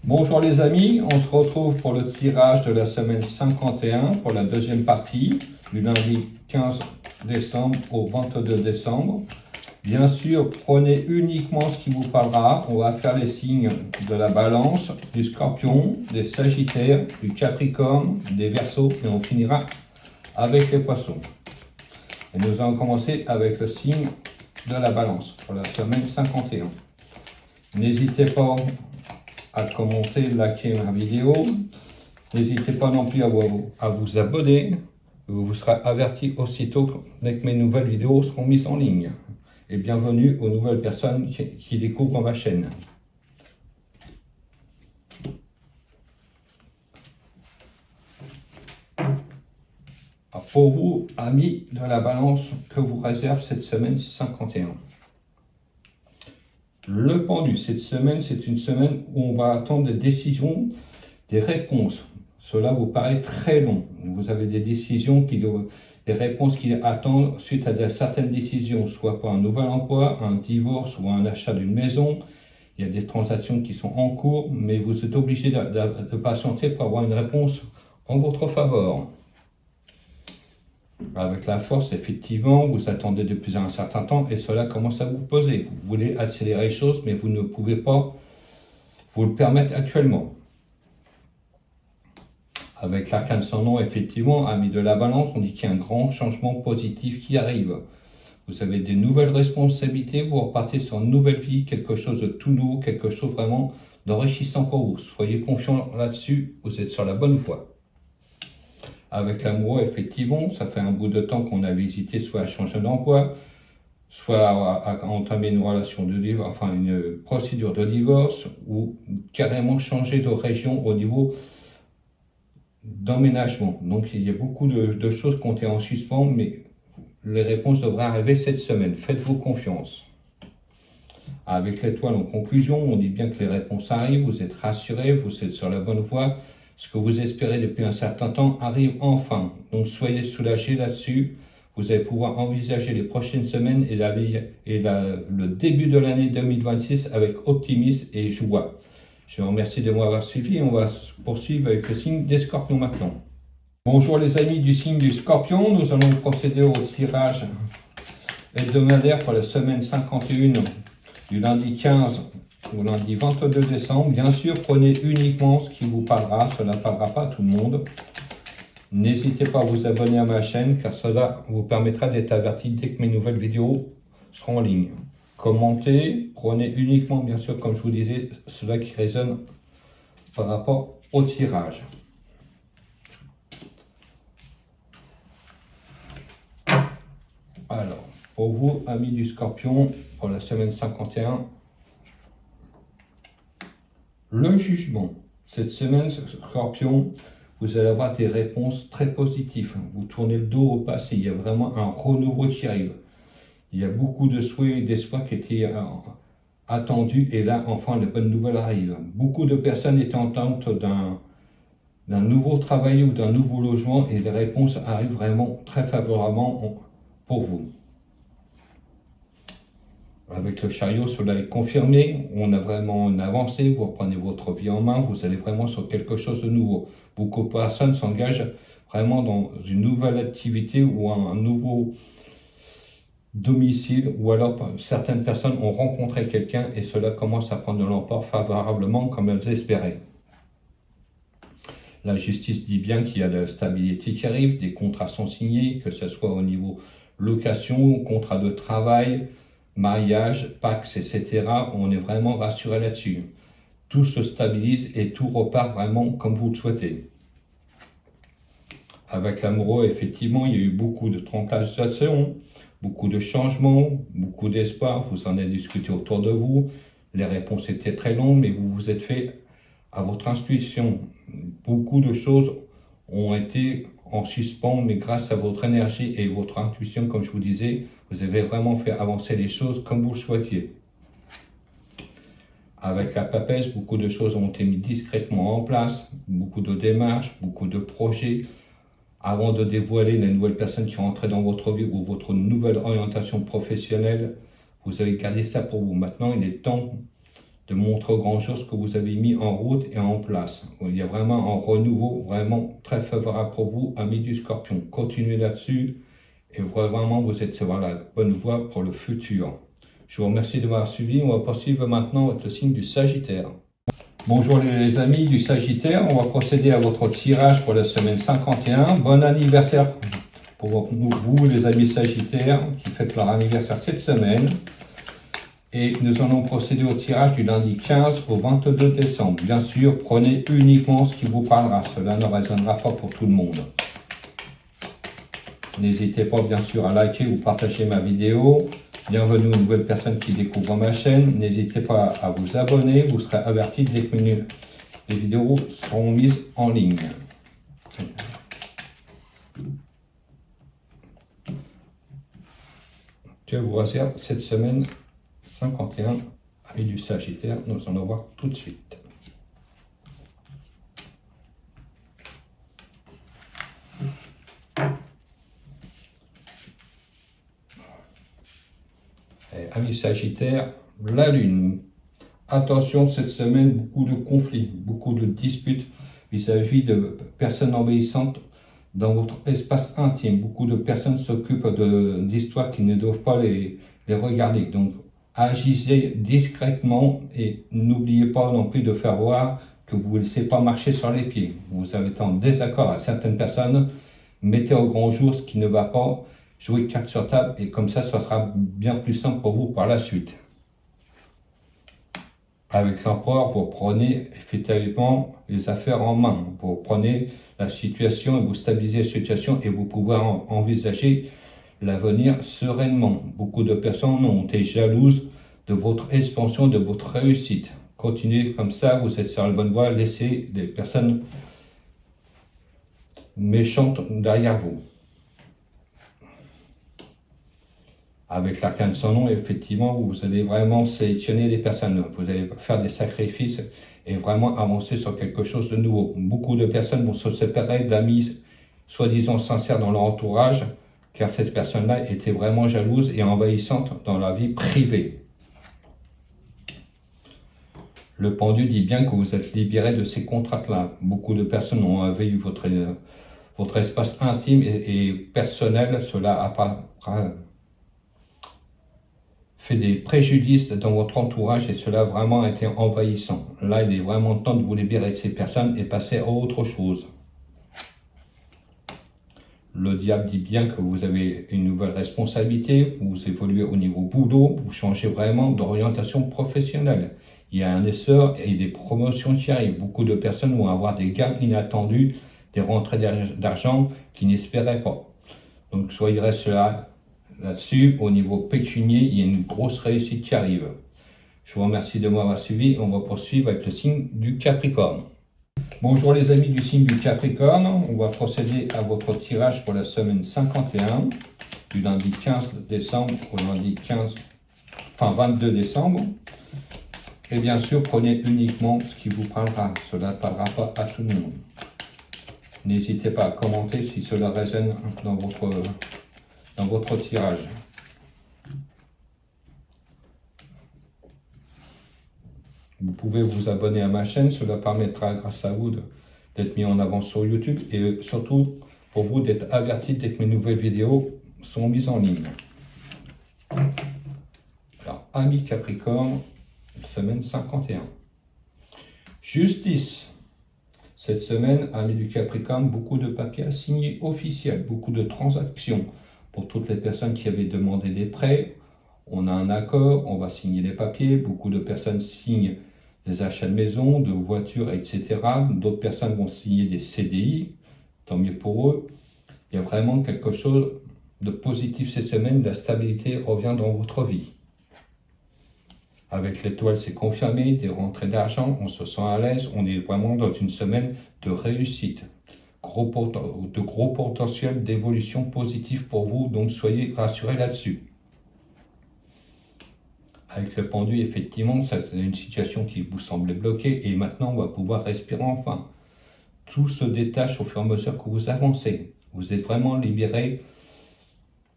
Bonjour les amis, on se retrouve pour le tirage de la semaine 51 pour la deuxième partie du lundi 15 décembre au 22 décembre. Bien sûr, prenez uniquement ce qui vous parlera. On va faire les signes de la balance, du scorpion, des sagittaires, du capricorne, des verseaux et on finira avec les poissons. Et nous allons commencer avec le signe de la balance pour la semaine 51. N'hésitez pas à commenter, liker ma vidéo. N'hésitez pas non plus à vous abonner. Vous serez averti aussitôt dès que mes nouvelles vidéos seront mises en ligne. Et bienvenue aux nouvelles personnes qui découvrent ma chaîne. Alors pour vous, amis de la balance, que vous réserve cette semaine 51? Le pendu, cette semaine, c'est une semaine où on va attendre des décisions, des réponses. Cela vous paraît très long. Vous avez des décisions, des réponses qui attendent suite à certaines décisions, soit pour un nouvel emploi, un divorce ou un achat d'une maison. Il y a des transactions qui sont en cours, mais vous êtes obligé de patienter pour avoir une réponse en votre faveur. Avec la force, effectivement, vous attendez depuis un certain temps et cela commence à vous peser. Vous voulez accélérer les choses, mais vous ne pouvez pas vous le permettre actuellement. Avec l'arcane sans nom, effectivement, ami de la balance, on dit qu'il y a un grand changement positif qui arrive. Vous avez des nouvelles responsabilités, vous repartez sur une nouvelle vie, quelque chose de tout nouveau, quelque chose vraiment d'enrichissant pour vous. Soyez confiants là-dessus, vous êtes sur la bonne voie. Avec l'amoureux, effectivement, ça fait un bout de temps qu'on a hésité soit à changer d'emploi, soit à entamer une relation de divorce, enfin une procédure de divorce, ou carrément changer de région au niveau d'emménagement. Donc il y a beaucoup de choses qui ont été en suspens, mais les réponses devraient arriver cette semaine. Faites-vous confiance. Avec l'étoile en conclusion, on dit bien que les réponses arrivent, vous êtes rassurés, vous êtes sur la bonne voie. Ce que vous espérez depuis un certain temps arrive enfin. Donc soyez soulagés là-dessus. Vous allez pouvoir envisager les prochaines semaines et le début de l'année 2026 avec optimisme et joie. Je vous remercie de m'avoir suivi. On va poursuivre avec le signe des scorpions maintenant. Bonjour les amis du signe du scorpion. Nous allons procéder au tirage hebdomadaire pour la semaine 51 du lundi 15 au lundi 22 décembre. Bien sûr, prenez uniquement ce qui vous parlera. Cela ne parlera pas à tout le monde. N'hésitez pas à vous abonner à ma chaîne car cela vous permettra d'être averti dès que mes nouvelles vidéos seront en ligne. Commentez, prenez uniquement, bien sûr, comme je vous disais, cela qui résonne par rapport au tirage. Alors, pour vous, amis du Scorpion, pour la semaine 51, le jugement. Cette semaine, Scorpion, vous allez avoir des réponses très positives. Vous tournez le dos au passé. Il y a vraiment un renouveau qui arrive. Il y a beaucoup de souhaits et d'espoirs qui étaient attendus. Et là, enfin, les bonnes nouvelles arrivent. Beaucoup de personnes étaient en attente d'un nouveau travail ou d'un nouveau logement. Et les réponses arrivent vraiment très favorablement pour vous. Avec le chariot, cela est confirmé, on a vraiment une avancée, vous reprenez votre vie en main, vous allez vraiment sur quelque chose de nouveau. Beaucoup de personnes s'engagent vraiment dans une nouvelle activité ou un nouveau domicile, ou alors certaines personnes ont rencontré quelqu'un et cela commence à prendre de l'ampleur favorablement comme elles espéraient. La justice dit bien qu'il y a de la stabilité qui arrive, des contrats sont signés, que ce soit au niveau location, contrat de travail, mariage, Pax, etc. On est vraiment rassuré là-dessus. Tout se stabilise et tout repart vraiment comme vous le souhaitez. Avec l'amoureux, effectivement, il y a eu beaucoup de transactions, beaucoup de changements, beaucoup d'espoir. Vous en avez discuté autour de vous. Les réponses étaient très longues, mais vous vous êtes fait à votre intuition. Beaucoup de choses ont été en suspens, mais grâce à votre énergie et votre intuition, comme je vous disais, vous avez vraiment fait avancer les choses comme vous le souhaitiez. Avec la papesse, beaucoup de choses ont été mises discrètement en place, beaucoup de démarches, beaucoup de projets. Avant de dévoiler les nouvelles personnes qui sont entrées dans votre vie ou votre nouvelle orientation professionnelle, vous avez gardé ça pour vous. Maintenant, il est temps de montrer au grand jour ce que vous avez mis en route et en place. Il y a vraiment un renouveau vraiment très favorable pour vous, amis du Scorpion. Continuez là-dessus et vraiment vous êtes sur la bonne voie pour le futur. Je vous remercie de m'avoir suivi. On va poursuivre maintenant avec le signe du Sagittaire. Bonjour les amis du Sagittaire, on va procéder à votre tirage pour la semaine 51. Bon anniversaire pour vous les amis Sagittaires qui fêtent leur anniversaire cette semaine. Et nous allons procéder au tirage du lundi 15 au 22 décembre. Bien sûr, prenez uniquement ce qui vous parlera. Cela ne résonnera pas pour tout le monde. N'hésitez pas bien sûr à liker ou partager ma vidéo. Bienvenue aux nouvelles personnes qui découvrent ma chaîne. N'hésitez pas à vous abonner. Vous serez averti dès que les vidéos seront mises en ligne. Je vous réserve cette semaine 51, amis du Sagittaire, nous allons voir tout de suite. Amis Sagittaire, la Lune. Attention, cette semaine, beaucoup de conflits, beaucoup de disputes vis-à-vis de personnes envahissantes dans votre espace intime. Beaucoup de personnes s'occupent d'histoires qui ne doivent pas les regarder. Donc, agissez discrètement et n'oubliez pas non plus de faire voir que vous ne laissez pas marcher sur les pieds. Vous avez été en désaccord avec certaines personnes, mettez au grand jour ce qui ne va pas, jouez carte sur table et comme ça, sera bien plus simple pour vous par la suite. Avec l'empereur, vous prenez effectivement les affaires en main. Vous prenez la situation et vous stabilisez la situation et vous pouvez envisager l'avenir sereinement. Beaucoup de personnes ont été jalouses de votre expansion, de votre réussite. Continuez comme ça, vous êtes sur la bonne voie, laissez les personnes méchantes derrière vous. Avec l'arcane sans nom, effectivement, vous allez vraiment sélectionner les personnes. Vous allez faire des sacrifices et vraiment avancer sur quelque chose de nouveau. Beaucoup de personnes vont se séparer d'amis soi-disant sincères dans leur entourage, car cette personne-là était vraiment jalouse et envahissante dans la vie privée. Le pendu dit bien que vous êtes libéré de ces contraintes-là. Beaucoup de personnes ont envahi votre espace intime et personnel. Cela a fait des préjudices dans votre entourage et cela a vraiment été envahissant. Là, il est vraiment temps de vous libérer de ces personnes et passer à autre chose. Le diable dit bien que vous avez une nouvelle responsabilité, vous évoluez au niveau boulot, vous changez vraiment d'orientation professionnelle. Il y a un essor et des promotions qui arrivent. Beaucoup de personnes vont avoir des gains inattendus, des rentrées d'argent qu'ils n'espéraient pas. Donc soyez restés là-dessus. Au niveau pécunier, il y a une grosse réussite qui arrive. Je vous remercie de m'avoir suivi. On va poursuivre avec le signe du Capricorne. Bonjour les amis du signe du Capricorne, on va procéder à votre tirage pour la semaine 51, du lundi 15 décembre au lundi 22 décembre. Et bien sûr, prenez uniquement ce qui vous parlera, cela ne parlera pas à tout le monde. N'hésitez pas à commenter si cela résonne dans votre tirage. Vous pouvez vous abonner à ma chaîne, cela permettra grâce à vous d'être mis en avant sur YouTube et surtout pour vous d'être averti dès que mes nouvelles vidéos sont mises en ligne. Alors, amis Capricorne, semaine 51. Justice. Cette semaine, amis du Capricorne, beaucoup de papiers à signer officiels, beaucoup de transactions pour toutes les personnes qui avaient demandé des prêts. On a un accord, on va signer les papiers, beaucoup de personnes signent des achats de maison, de voitures, etc. D'autres personnes vont signer des CDI, tant mieux pour eux. Il y a vraiment quelque chose de positif cette semaine, la stabilité revient dans votre vie. Avec l'étoile, c'est confirmé, des rentrées d'argent, on se sent à l'aise, on est vraiment dans une semaine de réussite. De gros potentiel d'évolution positive pour vous, donc soyez rassurés là-dessus. Avec le pendu, effectivement, c'est une situation qui vous semblait bloquée et maintenant on va pouvoir respirer enfin. Tout se détache au fur et à mesure que vous avancez. Vous êtes vraiment libéré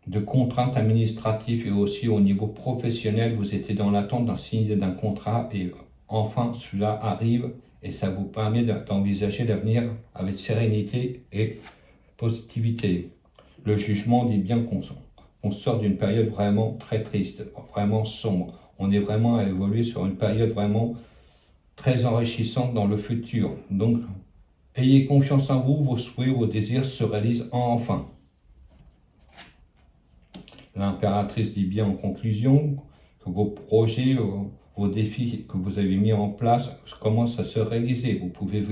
de contraintes administratives et aussi au niveau professionnel, vous étiez dans l'attente d'un signe d'un contrat et enfin cela arrive et ça vous permet d'envisager l'avenir avec sérénité et positivité. Le jugement dit bien qu'on sort d'une période vraiment très triste, vraiment sombre. On est vraiment à évoluer sur une période vraiment très enrichissante dans le futur. Donc, ayez confiance en vous, vos souhaits, vos désirs se réalisent enfin. L'impératrice dit bien en conclusion que vos projets, vos défis que vous avez mis en place commencent à se réaliser. Vous pouvez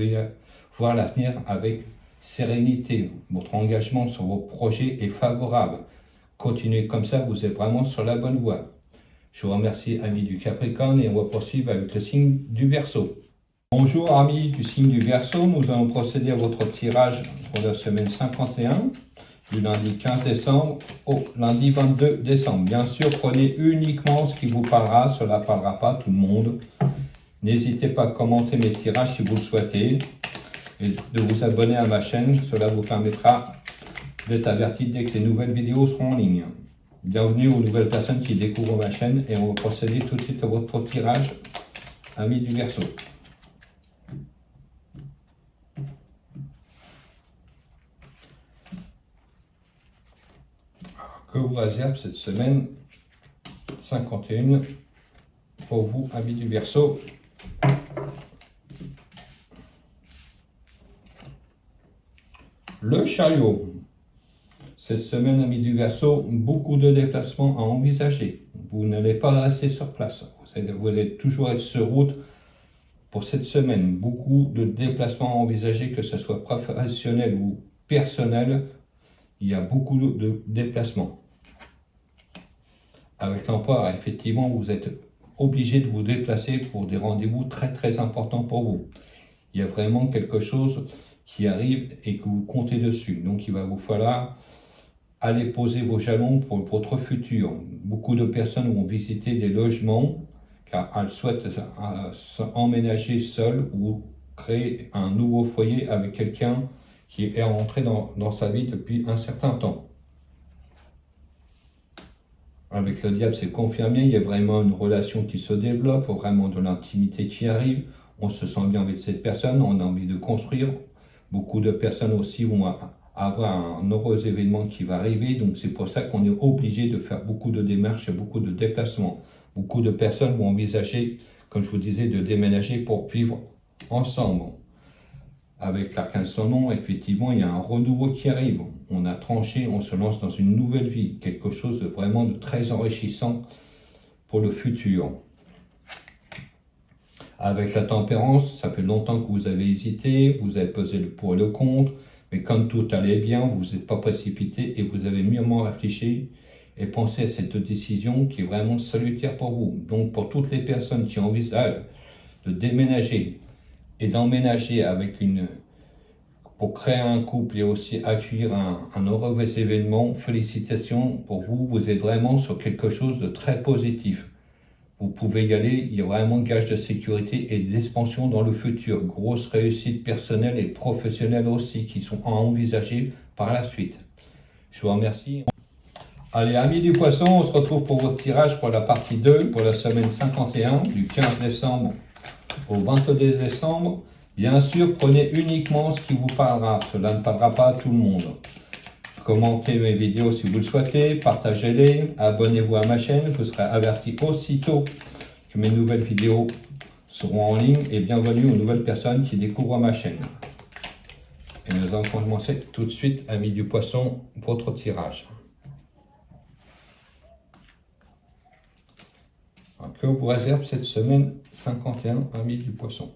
voir l'avenir avec sérénité. Votre engagement sur vos projets est favorable. Continuez comme ça, vous êtes vraiment sur la bonne voie. Je vous remercie, amis du Capricorne, et on va poursuivre avec le signe du Verseau. Bonjour, amis du signe du Verseau. Nous allons procéder à votre tirage pour la semaine 51, du lundi 15 décembre au lundi 22 décembre. Bien sûr, prenez uniquement ce qui vous parlera, cela ne parlera pas à tout le monde. N'hésitez pas à commenter mes tirages si vous le souhaitez et de vous abonner à ma chaîne. Cela vous permettra d'être averti dès que les nouvelles vidéos seront en ligne. Bienvenue aux nouvelles personnes qui découvrent ma chaîne et on va procéder tout de suite à votre tirage, amis du Verseau. Que vous réserve cette semaine 51 pour vous, amis du Verseau? Le Chariot. Cette semaine, amis du Verseau, beaucoup de déplacements à envisager. Vous n'allez pas rester sur place. Vous allez toujours être sur route pour cette semaine. Beaucoup de déplacements à envisager, que ce soit professionnel ou personnel. Il y a beaucoup de déplacements. Avec l'empereur, effectivement, vous êtes obligé de vous déplacer pour des rendez-vous très très importants pour vous. Il y a vraiment quelque chose qui arrive et que vous comptez dessus. Donc il va vous falloir aller poser vos jalons pour votre futur. Beaucoup de personnes vont visiter des logements car elles souhaitent emménager seules ou créer un nouveau foyer avec quelqu'un qui est rentré dans sa vie depuis un certain temps. Avec le diable, c'est confirmé, il y a vraiment une relation qui se développe, vraiment de l'intimité qui arrive, on se sent bien avec cette personne, on a envie de construire. Beaucoup de personnes aussi vont avoir un heureux événement qui va arriver, donc c'est pour ça qu'on est obligé de faire beaucoup de démarches et beaucoup de déplacements. Beaucoup de personnes vont envisager, comme je vous disais, de déménager pour vivre ensemble. Avec l'arcane sans nom, effectivement, il y a un renouveau qui arrive. On a tranché, on se lance dans une nouvelle vie, quelque chose de vraiment de très enrichissant pour le futur. Avec la tempérance, ça fait longtemps que vous avez hésité, vous avez pesé le pour et le contre, mais comme tout allait bien, vous n'êtes pas précipité et vous avez mûrement réfléchi et pensé à cette décision qui est vraiment salutaire pour vous. Donc pour toutes les personnes qui envisagent de déménager et d'emménager avec pour créer un couple et aussi accueillir un heureux événement, félicitations pour vous, vous êtes vraiment sur quelque chose de très positif. Vous pouvez y aller, il y a vraiment gage de sécurité et d'expansion dans le futur. Grosse réussite personnelle et professionnelle aussi qui sont à envisager par la suite. Je vous remercie. Allez, amis du Poisson, on se retrouve pour votre tirage pour la partie 2, pour la semaine 51, du 15 décembre au 22 décembre. Bien sûr, prenez uniquement ce qui vous parlera. Cela ne parlera pas à tout le monde. Commentez mes vidéos si vous le souhaitez, partagez-les, abonnez-vous à ma chaîne, vous serez averti aussitôt que mes nouvelles vidéos seront en ligne et bienvenue aux nouvelles personnes qui découvrent ma chaîne. Et nous allons commencer tout de suite, amis du Poisson, votre tirage. Alors, que vous réserve cette semaine 51, amis du Poisson?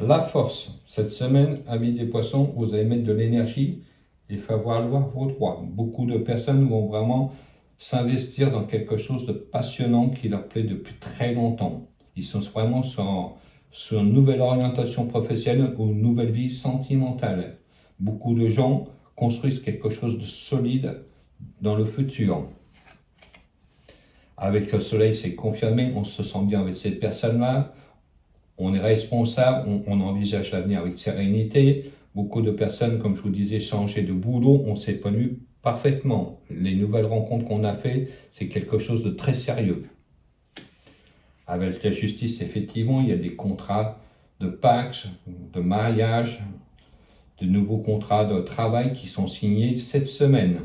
La force. Cette semaine, amis des Poissons, vous allez mettre de l'énergie et faire valoir vos droits. Beaucoup de personnes vont vraiment s'investir dans quelque chose de passionnant qui leur plaît depuis très longtemps. Ils sont vraiment sur une nouvelle orientation professionnelle ou une nouvelle vie sentimentale. Beaucoup de gens construisent quelque chose de solide dans le futur. Avec le soleil, c'est confirmé, on se sent bien avec cette personne-là. On est responsable, on envisage l'avenir avec sérénité. Beaucoup de personnes, comme je vous disais, changer de boulot, on s'épanouit parfaitement. Les nouvelles rencontres qu'on a faites, c'est quelque chose de très sérieux. Avec la justice, effectivement, il y a des contrats de Pax, de mariage, de nouveaux contrats de travail qui sont signés cette semaine.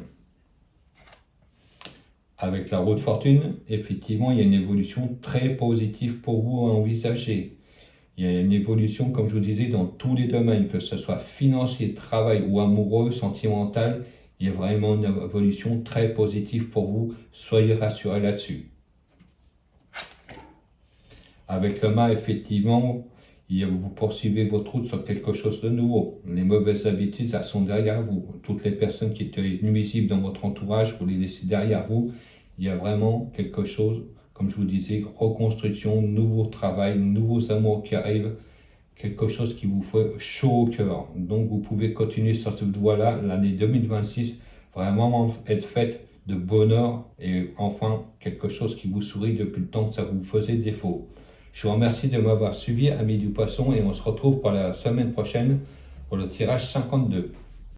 Avec la roue de fortune, effectivement, il y a une évolution très positive pour vous à envisager. Il y a une évolution, comme je vous disais, dans tous les domaines, que ce soit financier, travail ou amoureux, sentimental. Il y a vraiment une évolution très positive pour vous. Soyez rassurés là-dessus. Avec le mât, effectivement, vous poursuivez votre route sur quelque chose de nouveau. Les mauvaises habitudes, elles sont derrière vous. Toutes les personnes qui étaient nuisibles dans votre entourage, vous les laissez derrière vous. Il y a vraiment quelque chose, comme je vous disais, reconstruction, nouveau travail, nouveaux amours qui arrivent, quelque chose qui vous fait chaud au cœur. Donc vous pouvez continuer sur cette voie-là. L'année 2026, vraiment être faite de bonheur et enfin quelque chose qui vous sourit depuis le temps que ça vous faisait défaut. Je vous remercie de m'avoir suivi, amis du poisson, et on se retrouve pour la semaine prochaine pour le tirage 52.